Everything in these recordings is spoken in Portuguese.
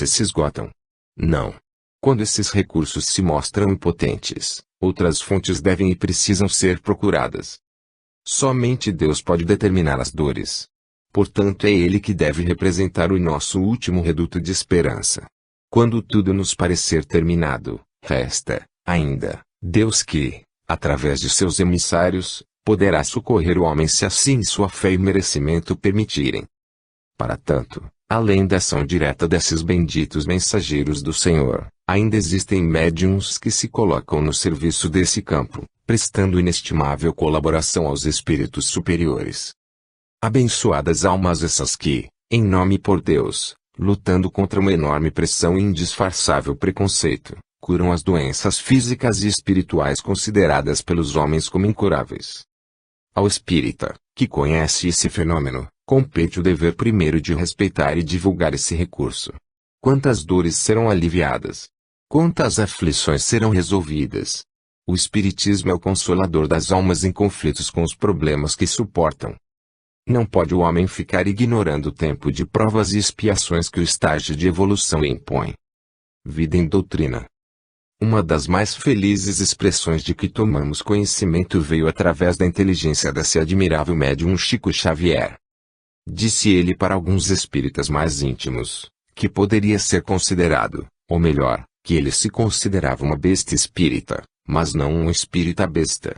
simplesmente se esgotam. Não. Quando esses recursos se mostram impotentes, outras fontes devem e precisam ser procuradas. Somente Deus pode determinar as dores. Portanto, é Ele que deve representar o nosso último reduto de esperança. Quando tudo nos parecer terminado, resta, ainda, Deus que, através de seus emissários, poderá socorrer o homem se assim sua fé e merecimento permitirem. Para tanto, além da ação direta desses benditos mensageiros do Senhor, ainda existem médiuns que se colocam no serviço desse campo, prestando inestimável colaboração aos espíritos superiores. Abençoadas almas essas que, em nome por Deus, lutando contra uma enorme pressão e indisfarçável preconceito, curam as doenças físicas e espirituais consideradas pelos homens como incuráveis. Ao espírita, que conhece esse fenômeno, compete o dever primeiro de respeitar e divulgar esse recurso. Quantas dores serão aliviadas? Quantas aflições serão resolvidas? O Espiritismo é o consolador das almas em conflitos com os problemas que suportam. Não pode o homem ficar ignorando o tempo de provas e expiações que o estágio de evolução impõe. Vida em doutrina. Uma das mais felizes expressões de que tomamos conhecimento veio através da inteligência desse admirável médium Chico Xavier. Disse ele para alguns espíritas mais íntimos, que poderia ser considerado, ou melhor, que ele se considerava uma besta espírita, mas não um espírita besta.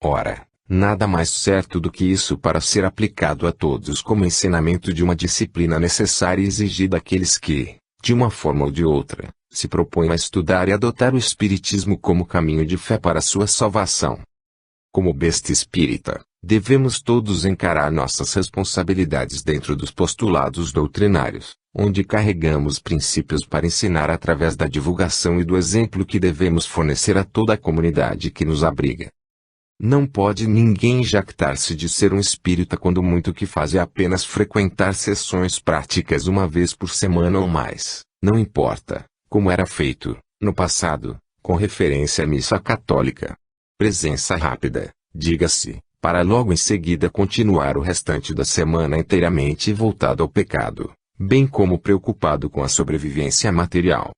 Ora, nada mais certo do que isso para ser aplicado a todos como ensinamento de uma disciplina necessária e exigida àqueles que, de uma forma ou de outra, se propõem a estudar e adotar o Espiritismo como caminho de fé para a sua salvação. Como besta espírita, devemos todos encarar nossas responsabilidades dentro dos postulados doutrinários, onde carregamos princípios para ensinar através da divulgação e do exemplo que devemos fornecer a toda a comunidade que nos abriga. Não pode ninguém jactar-se de ser um espírita quando muito que faz é apenas frequentar sessões práticas uma vez por semana ou mais, não importa, como era feito, no passado, com referência à missa católica. Presença rápida, diga-se, para logo em seguida continuar o restante da semana inteiramente voltado ao pecado, bem como preocupado com a sobrevivência material.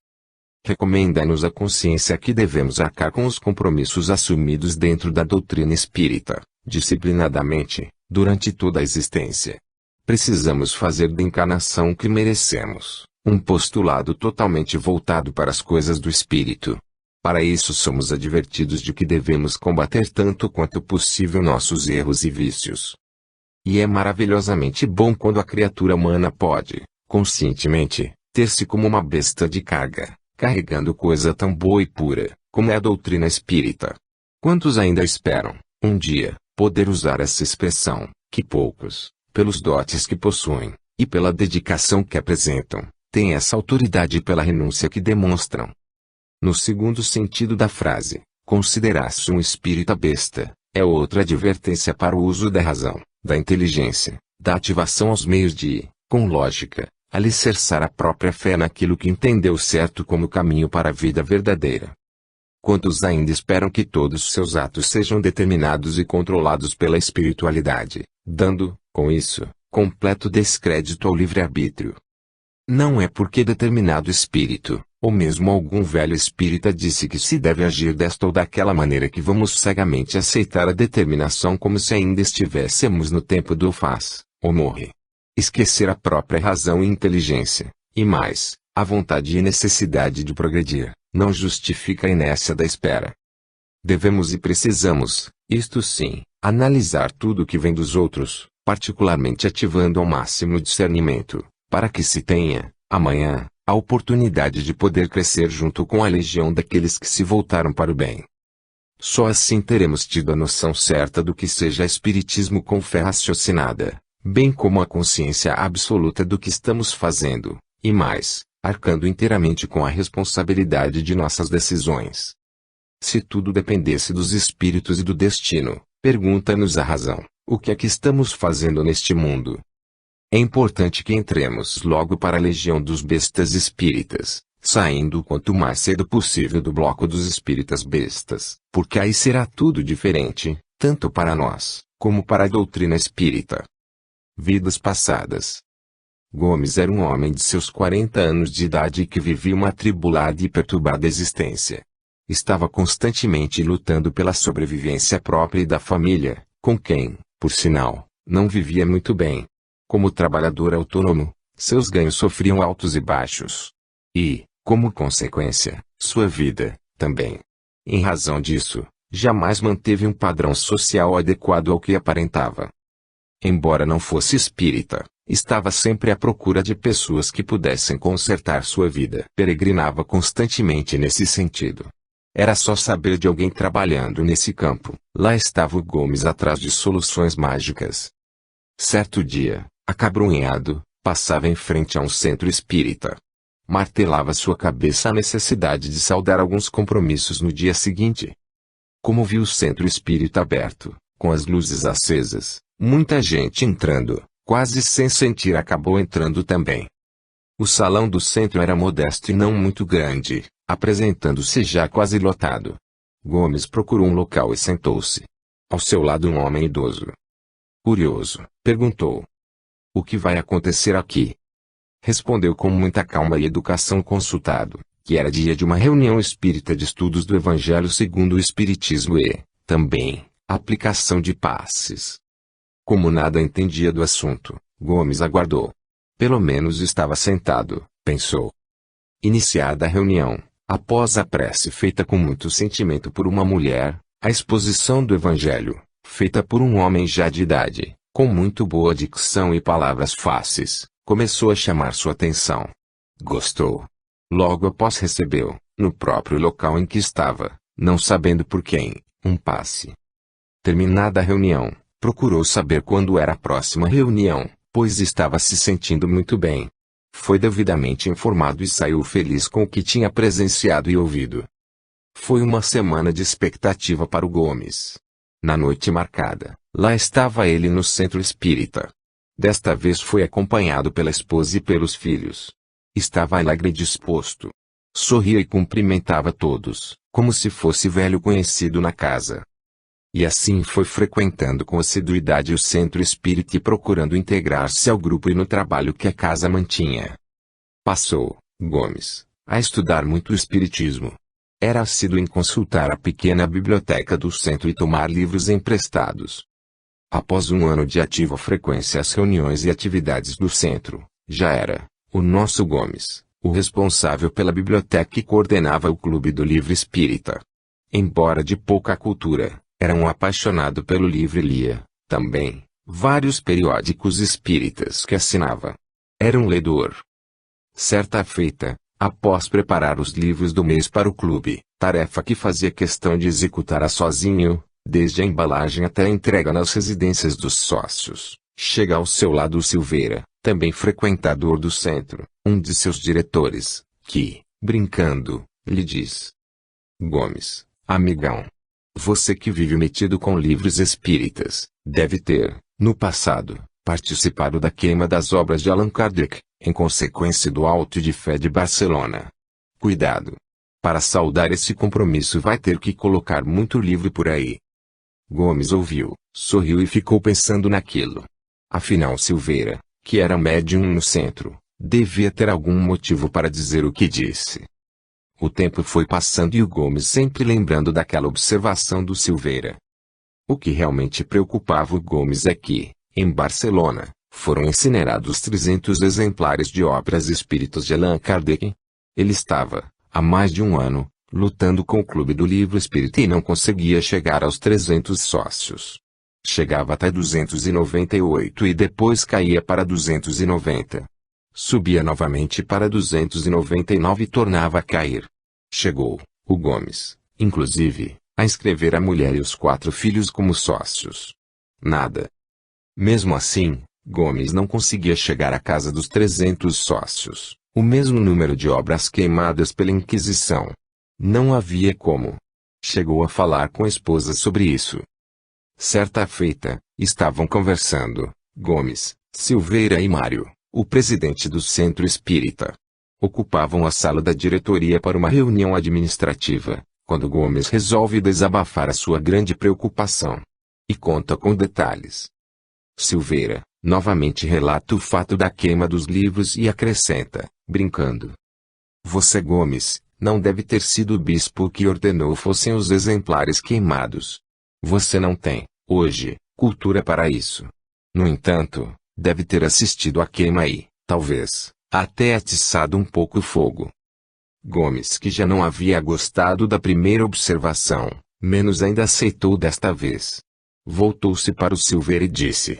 Recomenda-nos a consciência que devemos arcar com os compromissos assumidos dentro da doutrina espírita, disciplinadamente, durante toda a existência. Precisamos fazer da encarnação que merecemos um postulado totalmente voltado para as coisas do espírito. Para isso somos advertidos de que devemos combater tanto quanto possível nossos erros e vícios. E é maravilhosamente bom quando a criatura humana pode, conscientemente, ter-se como uma besta de carga, carregando coisa tão boa e pura, como é a doutrina espírita. Quantos ainda esperam, um dia, poder usar essa expressão, que poucos, pelos dotes que possuem, e pela dedicação que apresentam, têm essa autoridade pela renúncia que demonstram. No segundo sentido da frase, considerar-se um espírita besta, é outra advertência para o uso da razão, da inteligência, da ativação aos meios de, com lógica, alicerçar a própria fé naquilo que entendeu certo como caminho para a vida verdadeira. Quantos ainda esperam que todos seus atos sejam determinados e controlados pela espiritualidade, dando, com isso, completo descrédito ao livre-arbítrio? Não é porque determinado espírito, ou mesmo algum velho espírita disse que se deve agir desta ou daquela maneira que vamos cegamente aceitar a determinação como se ainda estivéssemos no tempo do faz, ou morre. Esquecer a própria razão e inteligência, e mais, a vontade e necessidade de progredir, não justifica a inércia da espera. Devemos e precisamos, isto sim, analisar tudo o que vem dos outros, particularmente ativando ao máximo o discernimento, para que se tenha, amanhã, a oportunidade de poder crescer junto com a legião daqueles que se voltaram para o bem. Só assim teremos tido a noção certa do que seja espiritismo com fé raciocinada, bem como a consciência absoluta do que estamos fazendo, e mais, arcando inteiramente com a responsabilidade de nossas decisões. Se tudo dependesse dos espíritos e do destino, pergunta-nos a razão, o que é que estamos fazendo neste mundo? É importante que entremos logo para a legião dos bestas espíritas, saindo o quanto mais cedo possível do bloco dos espíritas bestas, porque aí será tudo diferente, tanto para nós, como para a doutrina espírita. Vidas passadas. Gomes era um homem de seus 40 anos de idade que vivia uma atribulada e perturbada existência. Estava constantemente lutando pela sobrevivência própria e da família, com quem, por sinal, não vivia muito bem. Como trabalhador autônomo, seus ganhos sofriam altos e baixos. E, como consequência, sua vida, também. Em razão disso, jamais manteve um padrão social adequado ao que aparentava. Embora não fosse espírita, estava sempre à procura de pessoas que pudessem consertar sua vida. Peregrinava constantemente nesse sentido. Era só saber de alguém trabalhando nesse campo. Lá estava o Gomes atrás de soluções mágicas. Certo dia, acabrunhado, passava em frente a um centro espírita. Martelava sua cabeça a necessidade de saldar alguns compromissos no dia seguinte. Como viu o centro espírita aberto, com as luzes acesas, muita gente entrando, quase sem sentir acabou entrando também. O salão do centro era modesto e não muito grande, apresentando-se já quase lotado. Gomes procurou um local e sentou-se. Ao seu lado um homem idoso. Curioso, perguntou: "O que vai acontecer aqui?" Respondeu com muita calma e educação o consultado, que era dia de uma reunião espírita de estudos do Evangelho segundo o Espiritismo e, também, aplicação de passes. Como nada entendia do assunto, Gomes aguardou. Pelo menos estava sentado, pensou. Iniciada a reunião, após a prece feita com muito sentimento por uma mulher, a exposição do Evangelho, feita por um homem já de idade, com muito boa dicção e palavras fáceis, começou a chamar sua atenção. Gostou. Logo após recebeu, no próprio local em que estava, não sabendo por quem, um passe. Terminada a reunião, procurou saber quando era a próxima reunião, pois estava se sentindo muito bem. Foi devidamente informado e saiu feliz com o que tinha presenciado e ouvido. Foi uma semana de expectativa para o Gomes. Na noite marcada, lá estava ele no centro espírita. Desta vez foi acompanhado pela esposa e pelos filhos. Estava alegre e disposto. Sorria e cumprimentava todos, como se fosse velho conhecido na casa. E assim foi frequentando com assiduidade o centro espírita e procurando integrar-se ao grupo e no trabalho que a casa mantinha. Passou, Gomes, a estudar muito o espiritismo. Era assíduo em consultar a pequena biblioteca do centro e tomar livros emprestados. Após um ano de ativa frequência às reuniões e atividades do centro, já era, o nosso Gomes, o responsável pela biblioteca e coordenava o Clube do Livro Espírita. Embora de pouca cultura, era um apaixonado pelo livro e lia, também, vários periódicos espíritas que assinava. Era um ledor. Certa feita, após preparar os livros do mês para o clube, tarefa que fazia questão de executar sozinho, desde a embalagem até a entrega nas residências dos sócios, chega ao seu lado o Silveira, também frequentador do centro, um de seus diretores, que, brincando, lhe diz: "Gomes, amigão, você que vive metido com livros espíritas, deve ter, no passado, participado da queima das obras de Allan Kardec, em consequência do Auto de Fé de Barcelona. Cuidado! Para saldar esse compromisso vai ter que colocar muito livro por aí." Gomes ouviu, sorriu e ficou pensando naquilo. Afinal Silveira, que era médium no centro, devia ter algum motivo para dizer o que disse. O tempo foi passando e o Gomes sempre lembrando daquela observação do Silveira. O que realmente preocupava o Gomes é que, em Barcelona, foram incinerados 300 exemplares de obras espíritas de Allan Kardec. Ele estava, há mais de um ano, lutando com o Clube do Livro Espírita e não conseguia chegar aos 300 sócios. Chegava até 298 e depois caía para 290. Subia novamente para 299 e tornava a cair. Chegou, o Gomes, inclusive, a inscrever a mulher e os 4 filhos como sócios. Nada. Mesmo assim, Gomes não conseguia chegar à casa dos 300 sócios, o mesmo número de obras queimadas pela Inquisição. Não havia como. Chegou a falar com a esposa sobre isso. Certa feita, estavam conversando, Gomes, Silveira e Mário, o presidente do Centro Espírita. Ocupavam a sala da diretoria para uma reunião administrativa, quando Gomes resolve desabafar a sua grande preocupação. E conta com detalhes. Silveira, Novamente relata o fato da queima dos livros e acrescenta, brincando: Você, Gomes, não deve ter sido o bispo que ordenou fossem os exemplares queimados. Você não tem, hoje, cultura para isso. No entanto, deve ter assistido à queima e, talvez, até atiçado um pouco o fogo. Gomes, que já não havia gostado da primeira observação, menos ainda aceitou desta vez. Voltou-se para o Silveira e disse: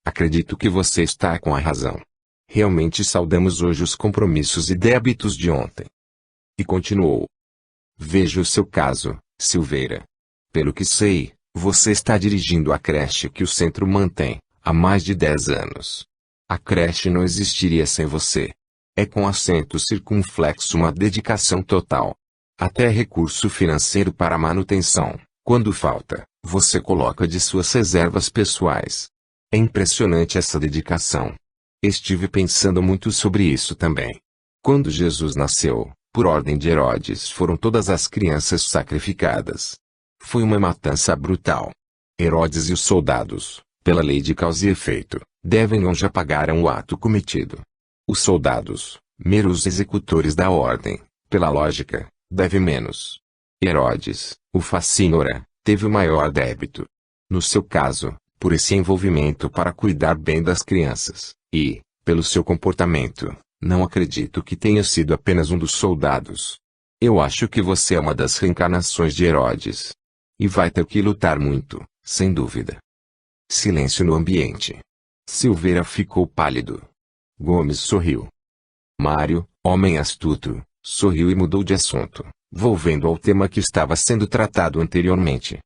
Acredito que você está com a razão. Realmente saudamos hoje os compromissos e débitos de ontem. E continuou: Veja o seu caso, Silveira. Pelo que sei, você está dirigindo a creche que o centro mantém, há mais de 10 anos. A creche não existiria sem você. É com acento circunflexo uma dedicação total. Até recurso financeiro para manutenção, quando falta, você coloca de suas reservas pessoais. É impressionante essa dedicação. Estive pensando muito sobre isso também. Quando Jesus nasceu, por ordem de Herodes, foram todas as crianças sacrificadas. Foi uma matança brutal. Herodes e os soldados, pela lei de causa e efeito, devem ou já pagaram o ato cometido. Os soldados, meros executores da ordem, pela lógica, devem menos. Herodes, o facínora, teve o maior débito. No seu caso, por esse envolvimento para cuidar bem das crianças, e, pelo seu comportamento, não acredito que tenha sido apenas um dos soldados. Eu acho que você é uma das reencarnações de Herodes. E vai ter que lutar muito, sem dúvida. Silêncio no ambiente. Silveira ficou pálido. Gomes sorriu. Mário, homem astuto, sorriu e mudou de assunto, volvendo ao tema que estava sendo tratado anteriormente.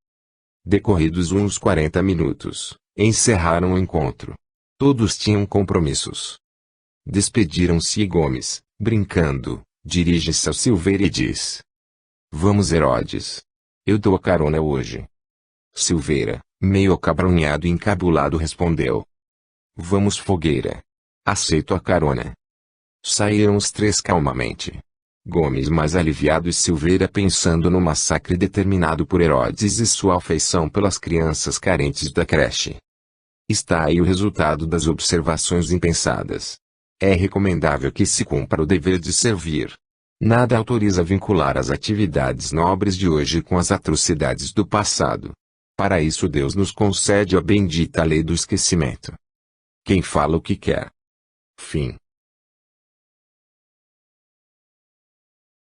Decorridos uns 40 minutos, encerraram o encontro. Todos tinham compromissos. Despediram-se e Gomes, brincando, dirige-se ao Silveira e diz: Vamos, Herodes. Eu dou a carona hoje. Silveira, meio acabrunhado e encabulado, respondeu: Vamos, Fogueira. Aceito a carona. Saíram os três calmamente. Gomes mais aliviado e Silveira pensando no massacre determinado por Herodes e sua afeição pelas crianças carentes da creche. Está aí o resultado das observações impensadas. É recomendável que se cumpra o dever de servir. Nada autoriza vincular as atividades nobres de hoje com as atrocidades do passado. Para isso Deus nos concede a bendita lei do esquecimento. Quem fala o que quer. Fim.